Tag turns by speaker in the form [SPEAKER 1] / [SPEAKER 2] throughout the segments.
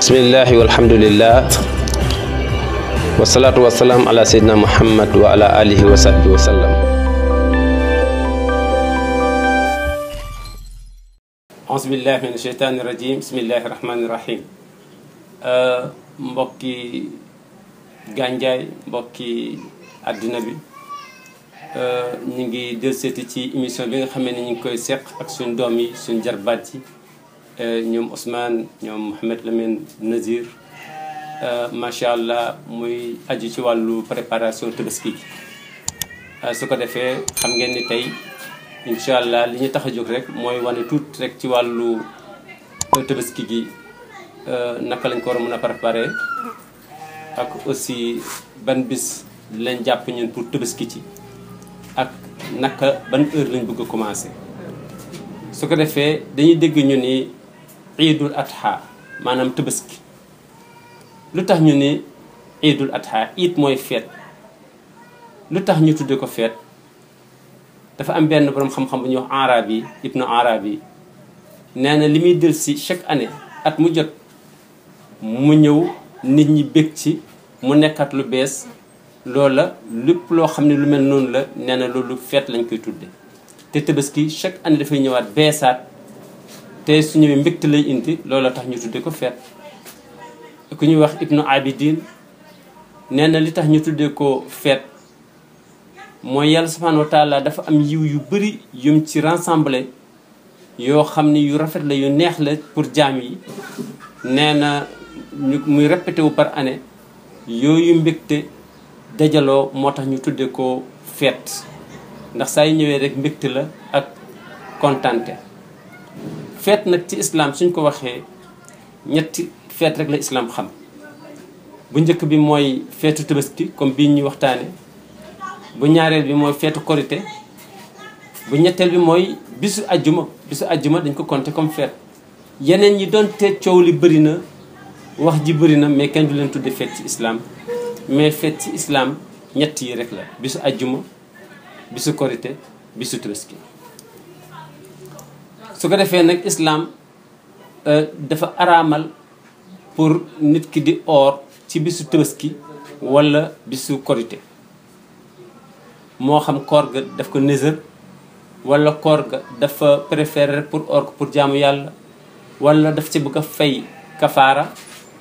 [SPEAKER 1] bismillahi walhamdulillah wasalaatu wasalaam ala sayyidina muhammad wa ala alihi wa sahbihi wa sallam. auzu billahi min asheytaani rajim bismillahi rahmaani rahim. mbokki gànjaay mbokki àddina bi ñu ngi delluseeti ci émission bi nga xam ne ñu ngi koy seq ak suñ doom yi suñ jarbaat yi ñoom Ousmane ñoom Mouhamed Lamine Nazir macha allah muy aju ci wàllu préparation tabaski gi. su ko defee xam ngeen ni tey incha allah li ñu tax a jóg rek mooy wane tuut rek ci wàllu tabaski gi naka lañ ko war a mën a préparer ak aussi ban bis lañ jàpp ñun pour tabaski ci ak naka ban heure lañ bëgg a commencer. su ko defee dañuy dégg ñu ni iidul adha maanaam tabaski. lu tax ñu ni iidul adha iid mooy feet lu tax ñu tudde ko feet dafa am benn borom xam-xam bu ñuy wax Arabi ibnu Arabi nee na li muy del si chaque année at mu jot mu ñëw nit ñi bég ci mu nekkat lu bees loola lépp loo xam ne lu mel noonu la nee na loolu feet lañ koy tudde te tabaski chaque année dafay ñëwaat beesaat te su ñëwee mbégte lay indi loola tax ñu tudde ko feet. ku ñuy wax ibnu Abidin nee na li tax ñu tuddee ko feet mooy yàlla subhanahu wa taala dafa am yiw yu bëri yum ci rassemblé yoo xam ni yu rafet la yu neex la pour jaam yi nee na muy répété wu par année yooyu mbégte dajaloo moo tax ñu tuddee ko feet ndax saa yu ñëwee rek mbégte la ak kontante. feet nag ci islam suñ ko waxee ñetti feet rek la islam xam. bu njëkk bi mooy feetu tabaski comme bii ñuy waxtaane bu ñaareel bi mooy feetu korité bu ñetteel bi mooy bisu ajjuma dañ ko compter comme feet. yeneen ñi doon te coow li bëri na wax ji bëri na mais kenn du leen tudde feet ci islam mais feet ci islam ñett yi rek la bisu ajjuma bisu korité bisu tabaski. su ko defee nag islam dafa araamal pour nit ki di oor ci bisu tabaski wala bisu korité moo xam koor ga daf ko nësër wala koor ga dafa préféré pour oor ko pour jaamu yàlla wala daf ci bëgg a fay kafaara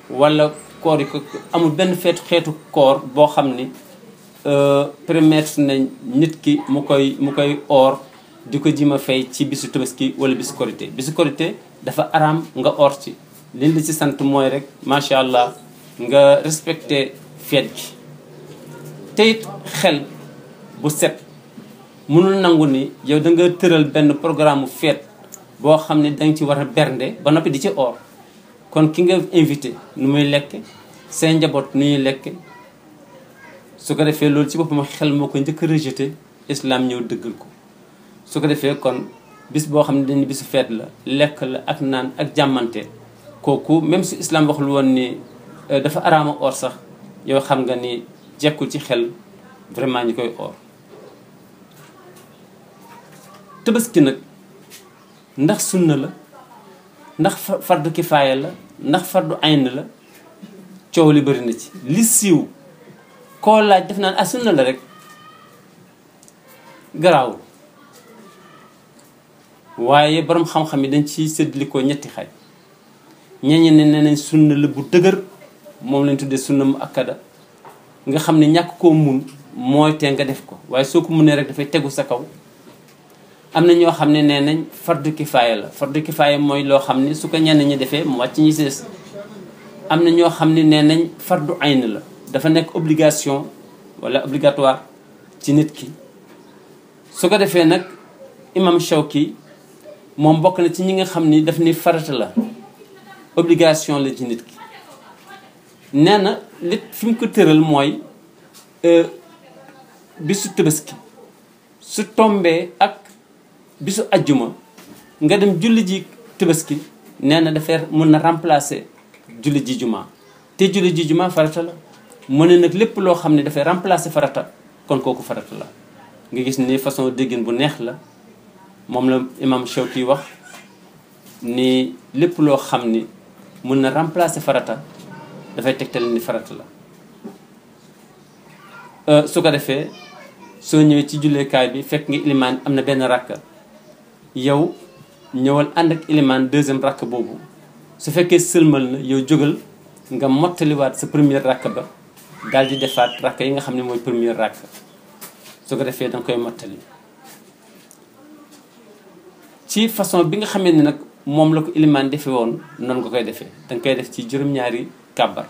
[SPEAKER 1] wala koor yi ko amul benn xeetu koor boo xam ni permettre nañ nit ki mu koy oor di ko jima fay ci bisu tabaski wala bisu korité. bisu korité dafa araam nga oor ci liñ la ci sant mooy rek macha allah nga respecté feet gi te it xel bu set mënul nangu ni yow da nga tëral benn programme mu feet boo xam ne danga ci war a bernde ba noppi di ci oor. kon ki nga invité nu muy lekk seen njaboot nu ñuy lekk su ko defee loolu ci boppam xel moo ko njëkk a rejeté islam ñëw dëggal ko. su ko defee kon bis boo xam ne dañu bisu feet la lekk la ak naan ak jàmmante kooku même su islam waxul woon ni dafa araama oor sax yow xam nga ni jekkul ci xel vraiment ñi koy oor. tabaski nag ndax sunna la ndax fardu kifaaya la ndax fardu ayn la coow li bëri na ci. li siiw koo laaj def naan sunna la rek garaawul waaye borom xam-xam yi dañ ci séddli ko ñetti xaaj. ñeñe ne nee nañ sunna la bu dëgër moom lañ tuddee sunna mu akkada nga xam ne ñàkk koo mun mooy tee nga def ko waaye soo ko munee rek dafay tegu sa kaw. am na ñoo xam ne nee nañ fardu kifaaya la fardu kifaaya mooy loo xam ne su ko ñenn ñi defee mu wàcc ñi sees. am na ñoo xam ne nee nañ fardu ayn la dafa nekk obligation wala obligatoire ci nit ki. su ko defee nag imam Shawki moom bokk na ci ñi nga xam ni daf ni farata la obligation la ci nit ki. nee na li fi mu ko tëral mooy bisu tabaski su tombee ak bisu ajjuma nga dem julli ji tabaski nee na dafay mën na remplacer julli ji juma te julli ji juma farata la. mu ne nag lépp loo xam ne dafay remplacer farata kon kooku farata la. nga gis ni façon déggin bu neex la moom la imam Shawki wax ni lépp loo xam ni mun na remplacer farata dafay tegtal ni farata la su ko defee soo ñëwee ci julleekaay bi fekk nga ilimaan am na benn rakka yow ñëwal ànd ak ilimaan deuxième rakk boobu su fekkee sëlmal na yow jógal nga mottaliwaat sa première rakk ba daal di defaat rakk yi nga xam ne mooy première rakk su ko defee danga koy mottali ci façon bi nga xamee ne nag moom la ko ilimaan defe woon noonu nga koy defee danga koy def ci juróom-ñaari kàbbar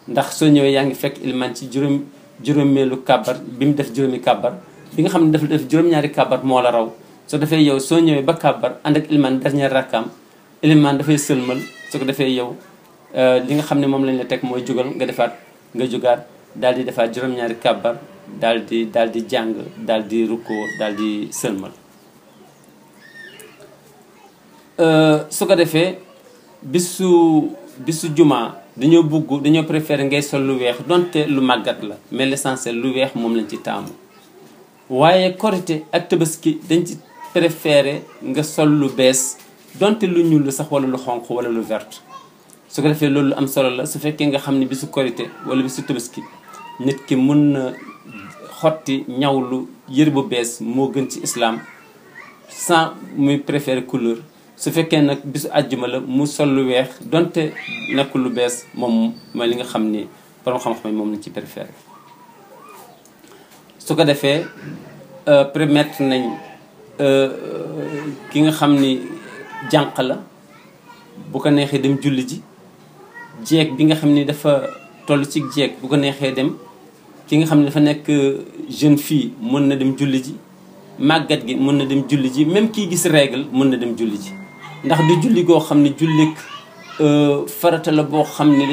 [SPEAKER 1] ndax soo ñëwee yaa ngi fekk ilimaan ci juróomeelu kàbbar bi mu def juróomi kàbbar bi nga xam ne dafa def juróom-ñaari kàbbar moo la raw soo defee yow soo ñëwee ba kàbbar ànd ak ilimaan dernier rakkaam ilimaan dafay sëlmal su ko defee yow li nga xam ne moom lañ la teg mooy jógal nga defaat nga jógaat daal di defaat juróom-ñaari kàbbar daal di jàng daal di rukkoo daal di sëlmal su ko defee bisu jumaa dañoo préféré ngay sol lu weex donte lu màggat la mais l'essentiel lu weex moom lañ ci taamu waaye korité ak tabaski dañ ci préféré nga sol lu bees donte lu ñuul la sax wala lu xonq wala lu vert su ko defee loolu lu am solo la su fekkee nga xam ne bisu korité wala bisu tabaski nit ki mun na xotti ñawlu yëre bu bees moo gën ci islam sans muy préféré couleur su fekkee nag bisu àjjuma la mu sol lu weex donte nekkul lu bees moom mooy li nga xam ni borom xam-xam moom lañ ci préféré su ko defee permettre nañ ki nga xam ni jànq la bu ko neexee dem julli ji jeeg bi nga xam ni dafa toll ci jeeg bu ko neexee dem ki nga xam ne dafa nekk jeune fille mën na dem julli ji màggat gi mën na dem julli ji même kii gis règle mën na dem julli ji ndax di julli goo xam ne jullik farata la boo xam ne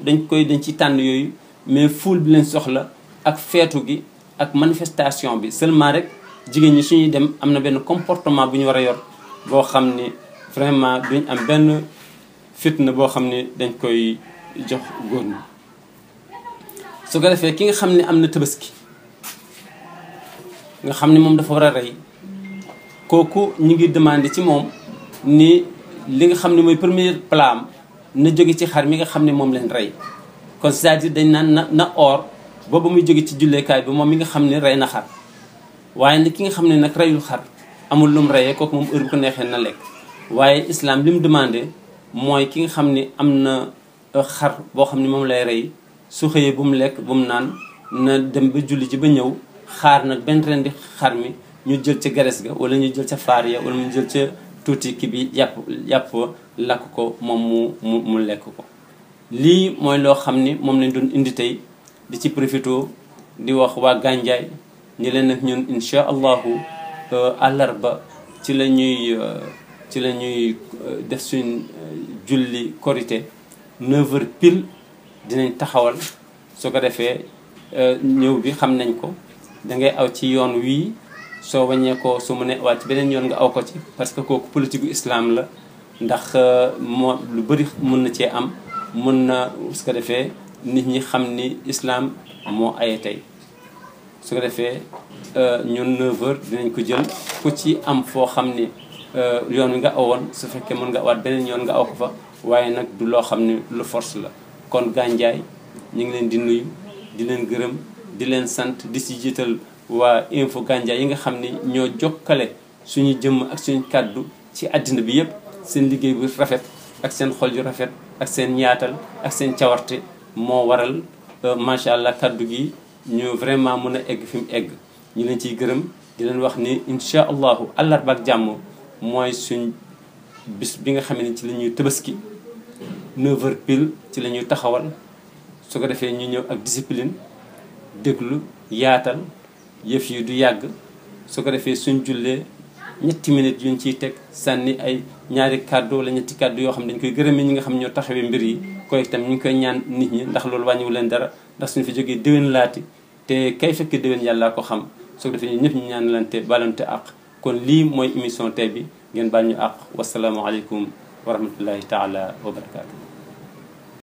[SPEAKER 1] dañ ci tànn yooyu mais foule bi leen soxla ak feetu gi ak manifestation bi seulement rek jigéen ñi suñuy dem am na benn comportement bu ñu war a yor boo xam ni vraiment duñ am benn fitna boo xam ne dañ koy jox góor ñi su ko defee ki nga xam ne am na tabaski nga xam ne moom dafa war a rey kooku ñu ngi demandé ci moom ni li nga xam ne mooy premier plat na jóge ci xar mi nga xam ne moom leen rey kon c'est-à-dire dañ naan na or booba muy jóge ci julleekaay bi moom mi nga xam ne rey na xar waaye nag ki nga xam ne nag reyul xar amul lu mu reyee kooku moom heure bu ko neexee na lekk waaye islam li mu demandé mooy ki nga xam ne am na xar boo xam ne moom lay rey su xëyee bu mu lekk bu mu naan na dem ba julli ji ba ñëw xaar nag benn ren di xar mi ñu jël ca gares ga wala ñu jël ca faar ya wala ñu jël ca tuuti ki bi yàpp lakk ko moom mu lekk ko lii mooy loo xam ni moom lañ doon indi tey di ci profito di wax waa Gandiaye ñi leen nag ñun incha allahu àllarba ci la ñuy def suñ julli korité 9h pile dinañ taxawal su ko defee ñëw bi xam nañ ko dangay aw ci yoon wii soo waññee ko su mu ne waat ci beneen yoon nga aw ko ci parce que kooku politique gu islam la ndax moo lu bëri mun na cee am mun na su ko defee nit ñi xam ni islam moo aye tey su ko defee ñun 9h dinañ ko jël ku ci am foo xam ni yoon wi nga awoon su fekkee mën nga awaat beneen yoon nga aw ko fa waaye nag du loo xam ni lu force la kon Gandiaye ñu ngi leen di nuyu di leen gërëm di leen sant di si jiital waa info Gandiaye yi nga xam ni ñoo jokkale suñu jëmm ak suñu kàddu ci àddina bi yëpp seen liggéey bu rafet ak seen xol yu rafet ak seen ñaatal ak seen cawarte moo waral macha allah kàddu gi ñu vraiment mën a egg fi mu egg ñu leen ciy gërëm di leen wax ni incha allahu àllarba ak jàmm mooy suñ bis bi nga xam ne ci la ñuy tabaski 9h pile ci la ñuy taxawal su ko defee ñu ñëw ak discipline déglu yaatal yëf yi du yàgg su ko defee suñ jullee ñetti minutes yuñ ciy teg sànni ay ñaari kàddu wala ñetti kàddu yoo xam ne dañ koy gërëmee ñi nga xam ñoo taxawee mbir yi koy itam ñu ngi koy ñaan nit ñi ndax loolu wàññiwu leen dara ndax suñu fi jógee déwén laati te kay fekkee déwén yàllaa ko xam su ko defee ñëpp ñu ñaanalante balante àq kon lii mooy émission tey bi ngeen baal ñu àq wasalaamualeykum wa rahmatullahi taala wa barakaatu.